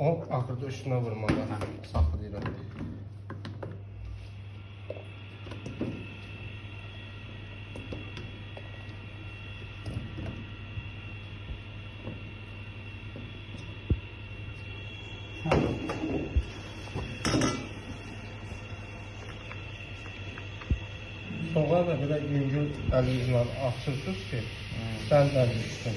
O axırda üstünə vurmalı. Saxlayırıq. Sonra da belə yüngül əlinizlə açırsınız ki, səndən düşsün.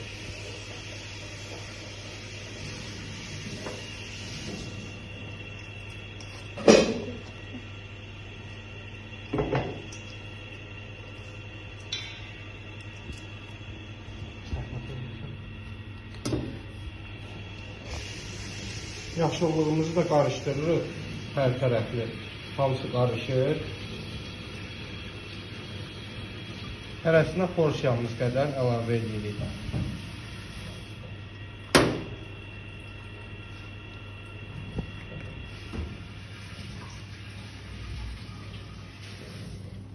Yaşıllığımızı da qarışdırırıq hər tərəfli. Hamısı qarışır. Hərəsinə porsiyanımız qədər əlavə edirik.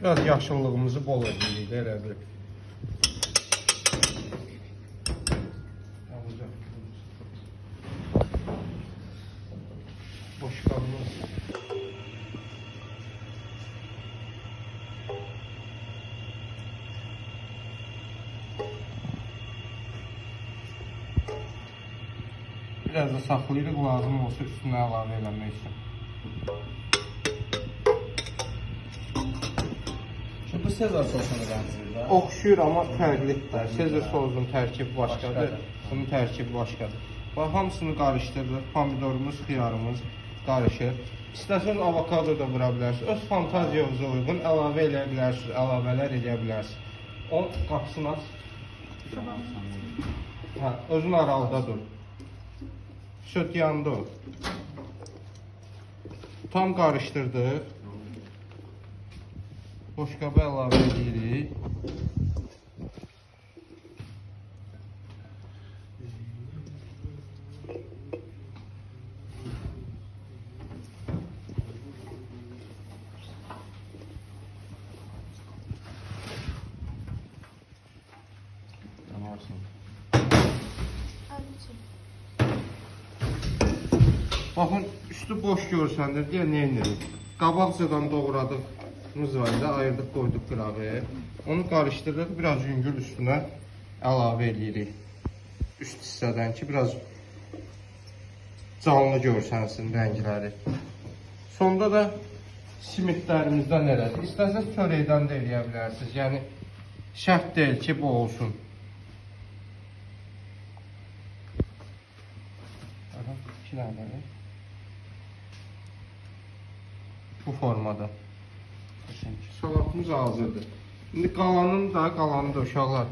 Biraz yaşıllığımızı bol edirik, elə bir. Boşqabımız. Biraz da saxlayırıq, lazım olsa üstünə əlavə eləmək üçün. Bu Sezar sosuna bənzəyir də. Oxşuyur, amma fərqlidir. Sezar sosunun tərkibi başqadır, bunun tərkibi başqadır. Bax, hamısını qarışdırırıq, pomidorumuz, xiyarımız qarışır. İstəsəniz avokado da vura bilərsiniz. Öz fantaziyanıza uyğun əlavə eləyə bilərsiniz, əlavələr eləyə bilərsiniz. O qapısını aç. Hə, özün aralıda dur. Süt yandı o. Tam qarışdırdıq. Boşqaba əlavə edirik. Baxın, üstü boş görsəndir deyə nə edirik? Qabaqcadan doğradığımız var da, ayırdıq, qoyduq qırağı. Onu qarışdırırıq, biraz yüngül üstünə əlavə edirik. Üst hissədən ki, biraz canlı görsənsin rəngləri. Sonda da simitlərimizdən elədik. İstəsəniz çörəkdən də eləyə bilərsiniz. Yəni, şərt deyil ki, bu olsun. İki dənə. Bu formada. Salatımız hazırdır. İndi qalanını da uşaqlar